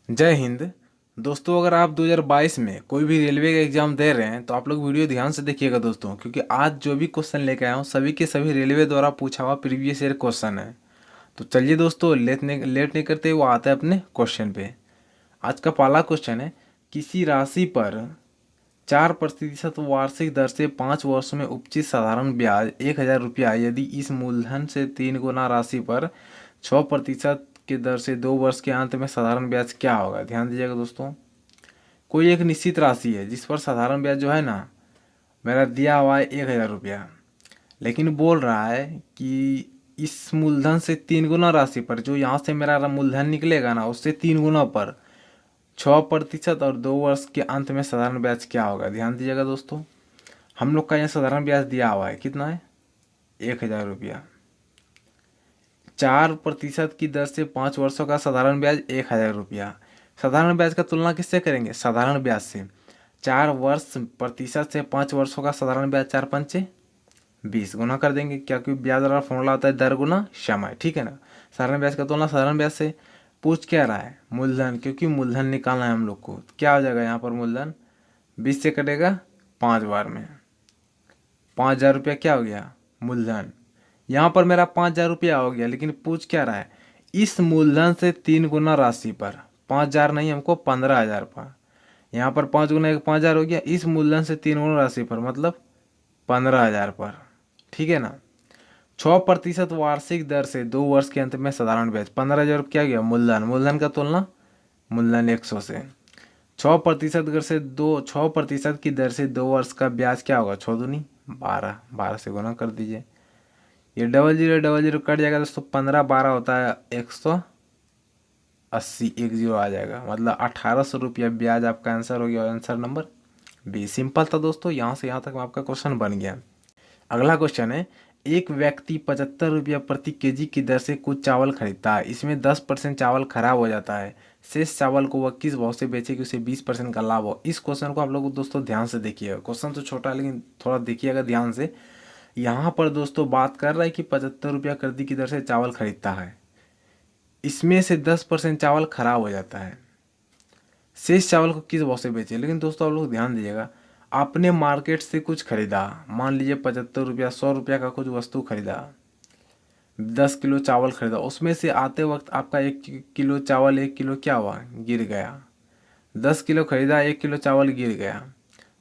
जय हिंद। दोस्तों, अगर आप 2022 में कोई भी रेलवे का एग्जाम दे रहे हैं तो आप लोग वीडियो ध्यान से देखिएगा दोस्तों, क्योंकि आज जो भी क्वेश्चन लेके आया हूँ सभी के सभी रेलवे द्वारा पूछा हुआ प्रीवियस ईयर क्वेश्चन है। तो चलिए दोस्तों, लेट नहीं करते वो आता है अपने क्वेश्चन पे। आज का पहला क्वेश्चन है, किसी राशि पर 4% वार्षिक दर से 5 वर्षों में उपजित साधारण ब्याज 1,000 रुपया यदि इस मूलधन से 3 गुना राशि पर 6% की दर से 2 वर्ष के अंत में साधारण ब्याज क्या होगा। ध्यान दीजिएगा दोस्तों, कोई एक निश्चित राशि है जिस पर साधारण ब्याज जो है ना मेरा दिया हुआ है 1,000 रुपया, लेकिन बोल रहा है कि इस मूलधन से 3 गुना राशि पर, जो यहाँ से मेरा मूलधन निकलेगा ना उससे 3 गुना पर 6% और 2 वर्ष के अंत में साधारण ब्याज क्या होगा। ध्यान दीजिएगा दोस्तों, हम लोग का यहाँ साधारण ब्याज दिया हुआ है, कितना है 1,000 रुपया। 4% की दर से 5 वर्षों का साधारण ब्याज 1,000 रुपया। साधारण ब्याज का तुलना किससे करेंगे, साधारण ब्याज से। 4% से 5 वर्षों का साधारण ब्याज 4×5 = 20 गुना कर देंगे, क्योंकि ब्याज वाला फॉर्मूला होता है दर गुना समय, ठीक है ना। साधारण ब्याज का तुलना साधारण ब्याज से। पूछ क्या रहा है, मूलधन, क्योंकि मूलधन निकालना है हम लोग को। क्या हो जाएगा यहाँ पर, मूलधन 20 से कटेगा 5 बार में, 5,000 रुपया क्या हो गया मूलधन। यहाँ पर मेरा 5,000 रुपया हो गया, लेकिन पूछ क्या रहा है, इस मूलधन से 3 गुना राशि पर। 5,000 नहीं, हमको 15,000 पर। यहाँ पर 5 गुना 1 5,000 हो गया, इस मूलधन से 3 गुना राशि पर मतलब 15,000 पर, ठीक है ना। 6% वार्षिक दर से 2 वर्ष के अंत में साधारण ब्याज 15,000 क्या गया मूलधन। मूलधन का तुलना मूलधन 100 से। 6% की दर से 2 वर्ष का ब्याज क्या होगा, 6 दूनी 12, 12 से गुना कर दीजिए। ये डबल जीरो कट जाएगा दोस्तों, 15 12 होता है 180, 10 आ जाएगा, मतलब 1,800 रुपया ब्याज आपका आंसर हो गया। Answer number B. सिंपल था दोस्तों, यहाँ से यहाँ तक आपका क्वेश्चन बन गया। अगला क्वेश्चन है, एक व्यक्ति 75 रुपया प्रति केजी की दर से कुछ चावल खरीदता है, इसमें 10% चावल खराब हो जाता है, शेष चावल को वह किस भाव से बेचे कि उसे 20% का लाभ हो। इस क्वेश्चन को आप लोग दोस्तों ध्यान से देखिएगा, क्वेश्चन तो छोटा है लेकिन थोड़ा देखिएगा ध्यान से। यहाँ पर दोस्तों बात कर रहा है कि 75 रुपया प्रति की दर से चावल खरीदता है, इसमें से 10% चावल खराब हो जाता है, शेष चावल को किस भाव से बेचे। लेकिन दोस्तों आप लोग ध्यान दीजिएगा, आपने मार्केट से कुछ खरीदा, मान लीजिए 75 रुपया 100 रुपया का कुछ वस्तु खरीदा, 10 किलो चावल खरीदा, उसमें से आते वक्त आपका 1 किलो चावल 1 किलो क्या हुआ, गिर गया। 10 किलो खरीदा, 1 किलो चावल गिर गया,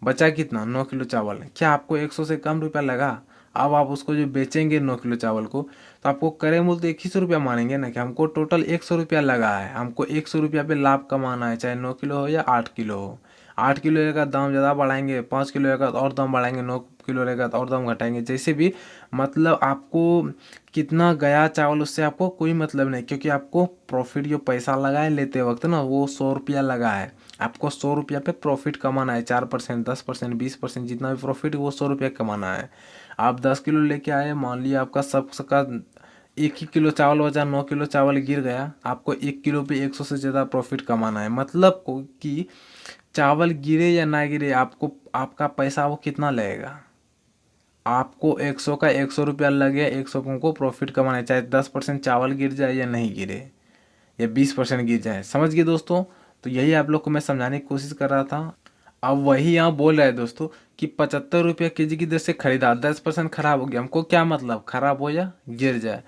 बचा कितना 9 किलो चावल। क्या आपको 100 से कम रुपया लगा। अब आप उसको जो बेचेंगे 9 किलो चावल को, तो आपको करे मूल तो 1 ही सौ रुपया मानेंगे ना, कि हमको टोटल 100 रुपया लगा है, हमको 100 रुपया पे लाभ कमाना है, चाहे 9 किलो हो या 8 किलो हो। 8 किलो रहेगा दाम ज़्यादा बढ़ाएंगे, 5 किलो रहेगा तो और दाम बढ़ाएंगे, 9 किलो रहेगा तो और दाम घटाएंगे, जैसे भी। मतलब आपको कितना गया चावल उससे आपको कोई मतलब नहीं, क्योंकि आपको प्रॉफिट जो पैसा लगा है लेते वक्त ना वो 100 रुपया लगा है। आपको 100 रुपया पे प्रॉफिट कमाना है, 4%, 10%, 20%, जितना भी प्रॉफिट वो 100 रुपया कमाना है। आप 10 किलो लेके आए, मान लिया आपका सबका 1 ही किलो चावल बचा, 9 किलो चावल गिर गया, आपको 1 किलो पे 100 से ज़्यादा प्रॉफिट कमाना है। मतलब कि चावल गिरे या ना गिरे, आपको आपका पैसा वो कितना लगेगा, आपको 100 का 100 रुपया लगे, 100 को प्रॉफिट कमाना है, चाहे 10% चावल गिर जाए या नहीं गिरे, या 20% गिर जाए। समझ गए दोस्तों, तो यही आप लोग को मैं समझाने की कोशिश कर रहा था। अब वही यहाँ बोल रहा है दोस्तों कि 75 रुपया केजी की दर से खरीदा, 10% खराब हो गया, हमको क्या मतलब खराब हो या गिर जाए।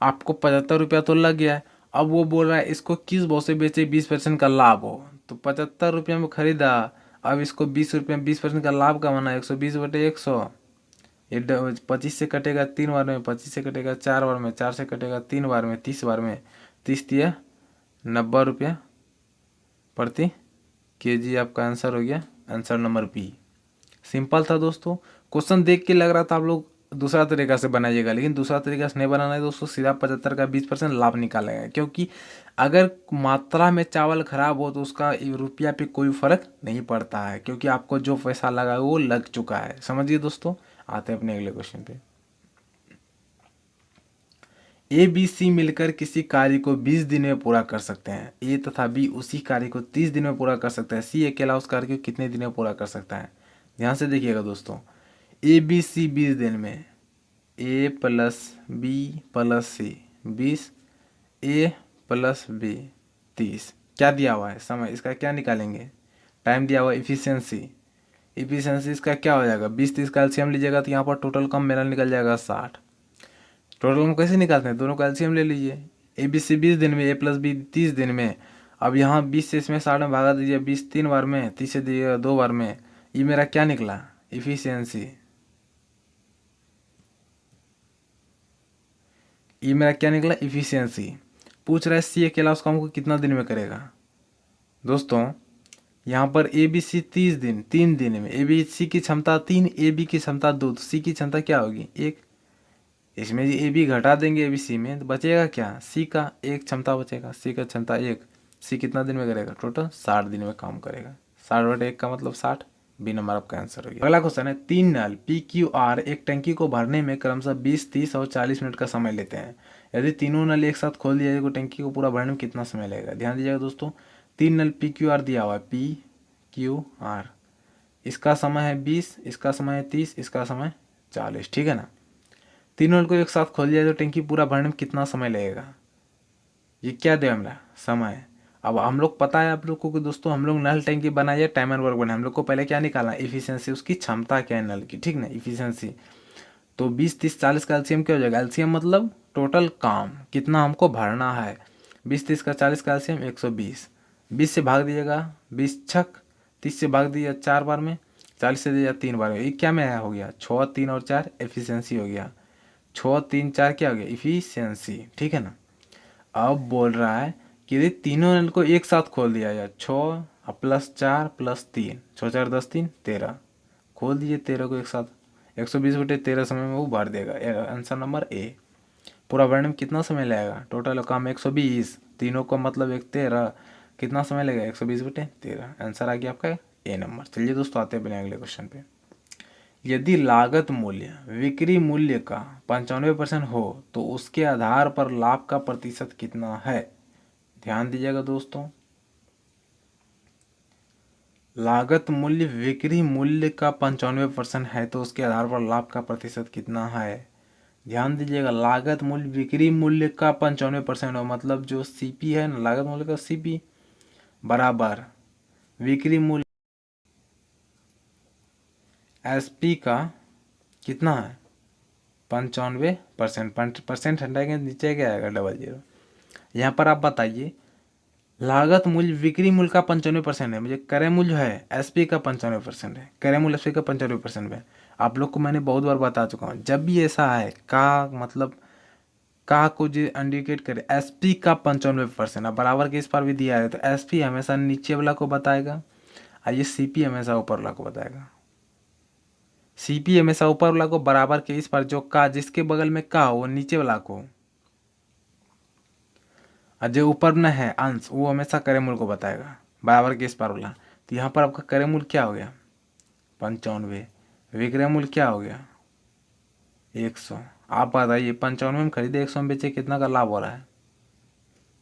आपको 75 रुपया तो लग गया है, अब वो बोल रहा है इसको किस भाव से बेचे 20% का लाभ हो। तो 75 रुपया में खरीदा, अब इसको 20 रुपया 20% का लाभ कमाना है, 120/100। ये 25 से कटेगा 3 बार में, 25 से कटेगा 4 बार में, 4 से कटेगा 3 बार में, 30 बार में, 30 × 90 रुपया प्रति केजी आपका आंसर हो गया। Answer number B. सिंपल था दोस्तों, क्वेश्चन देख के लग रहा था आप लोग दूसरा तरीका से बनाइएगा, लेकिन दूसरा तरीका से नहीं बनाना है दोस्तों, सीधा 75 का 20% लाभ निकालेगा। क्योंकि अगर मात्रा में चावल खराब हो तो उसका रुपया पे कोई फर्क नहीं पड़ता है, क्योंकि आपको जो पैसा लगा है वो लग चुका है। समझिए दोस्तों, आते हैं अपने अगले क्वेश्चन पे। ए बी सी मिलकर किसी कार्य को 20 दिन में पूरा कर सकते हैं, ए तथा बी उसी कार्य को 30 दिन में पूरा कर सकता है, सी अकेला उस कार्य को कितने दिन में पूरा कर सकता है। ध्यान से देखिएगा दोस्तों, ए बी सी 20 दिन में, ए प्लस बी प्लस सी 20, ए प्लस बी 30, क्या दिया हुआ है समय, इसका क्या निकालेंगे, टाइम दिया हुआ है, इफिशियंसी, इफिशियंसी इसका क्या हो जाएगा 20-30 का एलसीएम लीजिएगा तो यहाँ पर टोटल कम मेरा निकल जाएगा 60। टोटल हम कैसे निकालते हैं, दोनों का एलसीएम ले लीजिए, ए बी सी 20 दिन में, ए प्लस बी 30 दिन में। अब यहाँ 20 से इसमें 60 में भागा दीजिए, 20 3 बार में, 30 से दीजिएगा 2 बार में, ये मेरा क्या निकला इफिशियंसी, ये मेरा क्या निकला इफिशियंसी। पूछ रहा है सी अकेला उस काम को कितना दिन में करेगा। दोस्तों यहाँ पर ए बी सी 30 दिन, 3 दिन में, ए बी सी की क्षमता 3, ए बी की क्षमता 2, तो सी की क्षमता क्या होगी 1। इसमें ए बी घटा देंगे ए बी सी में तो बचेगा क्या, सी का 1 क्षमता बचेगा, सी का क्षमता 1। सी कितना दिन में करेगा, टोटल 60 दिन में काम करेगा। 60/1 का मतलब 60, बी नंबर आपका आंसर हो गया। अगला क्वेश्चन है, 3 नल पी क्यू आर एक टंकी को भरने में क्रमशः 20, 30 और 40 मिनट का समय लेते हैं। यदि तीनों नल एक साथ खोल दिया जाए तो टंकी को पूरा भरने में कितना समय लगेगा। ध्यान दीजिएगा दोस्तों, 3 नल पी क्यू आर दिया हुआ है, पी क्यू आर, इसका समय है 20, इसका समय है 30, इसका समय 40, ठीक है ना। तीनों नल को एक साथ खोल दिया तो टंकी पूरा भरने में कितना समय लगेगा, ये क्या दिया मेरा समय। अब हम लोग पता है आप लोग को कि दोस्तों हम लोग नल टंकी बनाइए टाइमर वर्क बनाए, हम लोग को पहले क्या निकालना है इफिशियंसी, उसकी क्षमता क्या है नल की, ठीक ना इफिशियंसी। तो 20, 30, 40 का एलसीएम क्या हो जाएगा, एलसीएम मतलब टोटल काम कितना हमको भरना है, 20, 30 का 40 का एलसीएम 120, 20 से भाग दीजिएगा 20 छक, 30 से भाग दीजिए 4 बार में, 40 से दीजिएगा 3 बार में, ये क्या में हो गया 6, 3 और 4 एफिशिएंसी हो गया, 6, 3, 4 क्या हो गया इफिशियंसी, ठीक है ना। अब बोल रहा है कि यदि तीनों नल को एक साथ खोल दिया जाए, 6 प्लस 4 प्लस 3, 6 4 10 3 13, खोल दीजिए 13 को एक साथ, 120/13 समय में वो भर देगा, आंसर नंबर ए। पूरा भरने में कितना समय लगेगा, टोटल काम 120, तीनों को मतलब 13, कितना समय लगेगा 120/13, आंसर आ गया आपका ए नंबर। चलिए दोस्तों आते हैं अपने अगले क्वेश्चन पे। यदि लागत मूल्य बिक्री मूल्य का 95% हो तो उसके आधार पर लाभ का प्रतिशत कितना है। ध्यान दीजिएगा दोस्तों, लागत मूल्य बिक्री मूल्य का 95% है तो उसके आधार पर लाभ का प्रतिशत कितना है। ध्यान दीजिएगा, लागत मूल्य बिक्री मूल्य का 95% हो मतलब जो सीपी है ना, लागत मूल्य का सीपी बराबर बिक्री मूल्य एसपी का कितना है 95%, परसेंट हटाएंगे नीचे क्या आएगा 00। यहाँ पर आप बताइए, लागत मूल्य बिक्री मूल्य का 95% है, मुझे क्रय मूल्य है एसपी का 95% है, क्रय मूल्य एसपी का 95% है। आप लोग को मैंने बहुत बार बता चुका हूँ, जब भी ऐसा है का मतलब का को जो इंडिकेट करे एसपी का 95%, अब बराबर के इस पर भी दिया है तो एसपी हमेशा नीचे वाला को बताएगा और ये सीपी हमेशा ऊपर वाला को बताएगा। सीपी हमेशा ऊपर वाला को, बराबर के इस पर जो का जिसके बगल में का हो वो नीचे वाला को, और जो ऊपर में है अंश वो हमेशा क्रय मूल्य को बताएगा, बराबर के इस पर वाला। तो यहाँ पर आपका क्रय मूल्य क्या हो गया 95, विक्रय मूल्य क्या हो गया 100। आप बताइए 95 में खरीदे 100 में बेचे कितना का लाभ हो रहा है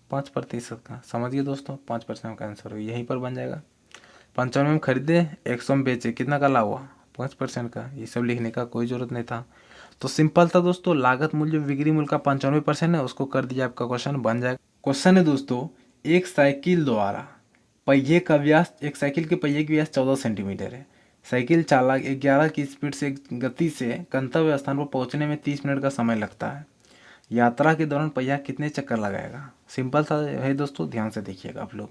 5% का। समझिए दोस्तों 5% का आंसर हो यहीं पर बन जाएगा। 95 में खरीदे 100 में बेचे कितना का लाभ हुआ 5% का। ये सब लिखने का कोई ज़रूरत नहीं था, तो सिंपल था दोस्तों, लागत मूल्य बिक्री मूल्य का 95% है, उसको कर दीजिए आपका क्वेश्चन बन जाएगा। क्वेश्चन है दोस्तों, एक साइकिल द्वारा पहिए का व्यास, एक साइकिल के पहिए की व्यास 14 सेंटीमीटर है। साइकिल चालक 11 की स्पीड से गति से गंतव्य स्थान पर पहुंचने में 30 मिनट का समय लगता है। यात्रा के दौरान पहिया कितने चक्कर लगाएगा। सिंपल सा है दोस्तों, ध्यान से देखिएगा आप लोग।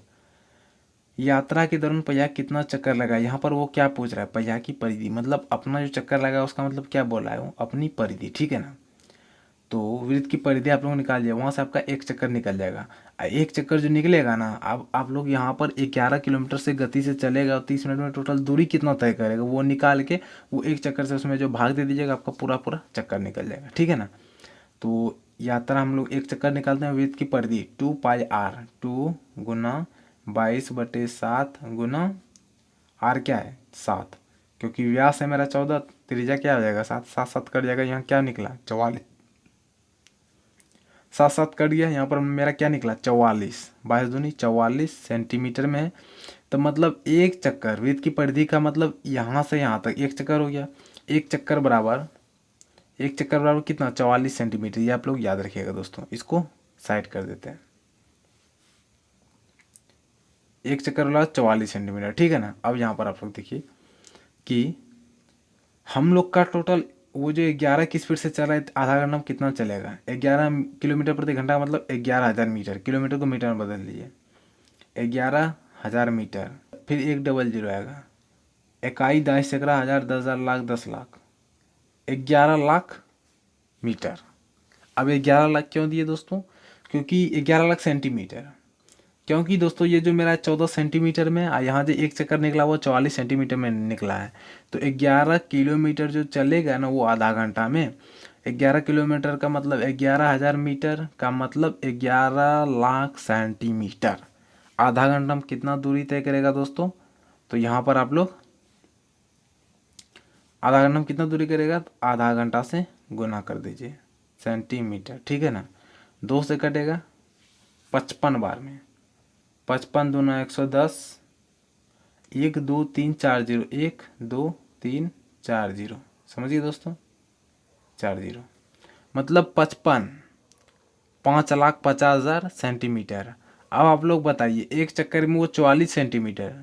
यात्रा के दौरान पहिया कितना चक्कर लगा, यहाँ पर वो क्या पूछ रहा है पहिया की परिधि, मतलब अपना जो चक्कर लगा उसका मतलब क्या बोल रहा है वो अपनी परिधि, ठीक है ना। तो वृत्त की परिधि आप लोग निकाल लिया, वहाँ से आपका एक चक्कर निकल जाएगा। एक चक्कर जो निकलेगा ना, अब आप लोग यहाँ पर 11 किलोमीटर से गति से चलेगा और 30 मिनट में टोटल दूरी कितना तय करेगा वो निकाल के वो एक चक्कर से उसमें जो भाग दे दीजिएगा आपका पूरा पूरा चक्कर निकल जाएगा, ठीक है ना। तो यात्रा हम लोग एक चक्कर निकालते हैं, वृत्त की परिधि 2πr, 2 गुना 22/7 गुना आर क्या है 7, क्योंकि व्यास है मेरा 14, त्रिज्या क्या हो जाएगा 7, 7 7 कट जाएगा, यहाँ क्या निकला 44, 7 7 कट गया, यहाँ पर मेरा क्या निकला 44, 22 दूनी 44 सेंटीमीटर में है। तो मतलब एक चक्कर वृत्त की परिधि का मतलब यहाँ से यहाँ तक एक चक्कर हो गया, एक चक्कर बराबर कितना 44 सेंटीमीटर, ये आप लोग याद रखिएगा दोस्तों। इसको साइड कर देते हैं। एक चक्कर वाला 44 सेंटीमीटर, ठीक है ना। अब यहाँ पर आप लोग देखिए कि हम लोग का टोटल वो जो 11 की स्पीड से चल रहा है, आधा घंटा में कितना चलेगा, 11 किलोमीटर प्रति घंटा, मतलब 11,000 मीटर। किलोमीटर को मीटर में बदल दीजिए, 11,000 मीटर, फिर एक डबल जीरो आएगा, इकाई, दाइश, सैकड़ा, हज़ार, 10,000, लाख, 10 लाख, 11 लाख मीटर। अब 11 लाख क्यों दिए दोस्तों, क्योंकि 11 लाख सेंटीमीटर, क्योंकि दोस्तों ये जो मेरा 14 सेंटीमीटर में, यहाँ जो एक चक्कर निकला वो 44 सेंटीमीटर में निकला है। तो 11 किलोमीटर जो चलेगा ना वो आधा घंटा में, 11 किलोमीटर का मतलब 11,000 मीटर का मतलब 11 लाख सेंटीमीटर। आधा घंटा में कितना दूरी तय करेगा दोस्तों, तो यहाँ पर आप लोग आधा घंटा में कितना दूरी करेगा, तो आधा घंटा से गुना कर दीजिए सेंटीमीटर, ठीक है ना। 2 से कटेगा 55 बार में, 55 दूना 110, 1 2 3 4 0, 1 2 3 4 0, समझिए दोस्तों, 4 0 मतलब 55, 5,50,000 सेंटीमीटर। अब आप लोग बताइए एक चक्कर में वो 44 सेंटीमीटर,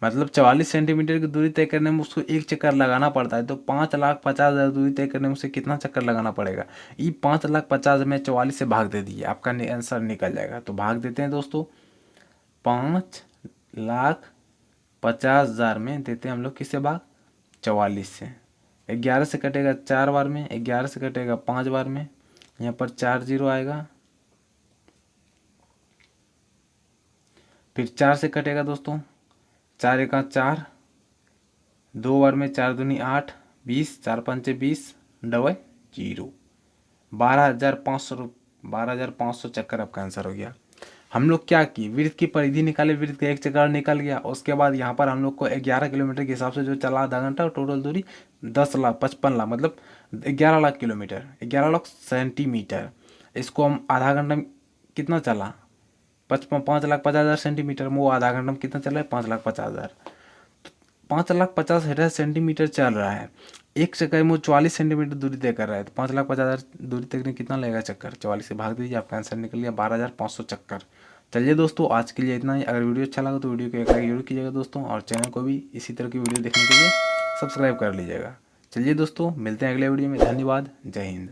मतलब 44 सेंटीमीटर की दूरी तय करने में उसको एक चक्कर लगाना पड़ता है, तो 5,50,000 दूरी तय करने में उसे कितना चक्कर लगाना पड़ेगा। ये 5,50,000 में 44 से भाग दे दीजिए, आपका आंसर निकल जाएगा। तो भाग देते हैं दोस्तों, 5,50,000 में देते हैं हम लोग किससे भाग, 44 से। 11 से कटेगा 4 बार में, 11 से कटेगा 5 बार में, यहाँ पर 4 0 आएगा, फिर 4 से कटेगा दोस्तों, 4 एका 4, 2 बार में 4 दूनी 8, 20, 4 पंचे 20, डबल जीरो, 12,500 चक्कर आपका आंसर हो गया। हम लोग क्या किए, वृत्त की परिधि निकाले, वृत्त का एक चक्कर निकल गया। उसके बाद यहाँ पर हम लोग को 11 किलोमीटर के हिसाब से जो चला आधा घंटा, टोटल दूरी 10,55,00,000, मतलब 11 लाख किलोमीटर, 11 लाख सेंटीमीटर। इसको हम आधा घंटा में कितना चला, 5,50,000 सेंटीमीटर में, वो आधा घंटा में कितना चला है, 5,50,000। 5,50,000 सेंटीमीटर चल रहा है, एक चक्कर में वो 44 सेंटीमीटर दूरी तय कर रहा है, तो 5,50,000 दूरी तय करने कितना लगेगा चक्कर, 44 से भाग दीजिए, आपका आंसर निकल गया 12,500 चक्कर। चलिए दोस्तों आज के लिए इतना ही। अगर वीडियो अच्छा लगा तो वीडियो को एक लाइक जरूर कीजिएगा दोस्तों, और चैनल को भी इसी तरह की वीडियो देखने के लिए सब्सक्राइब कर लीजिएगा। चलिए दोस्तों मिलते हैं अगले वीडियो में, धन्यवाद, जय हिंद।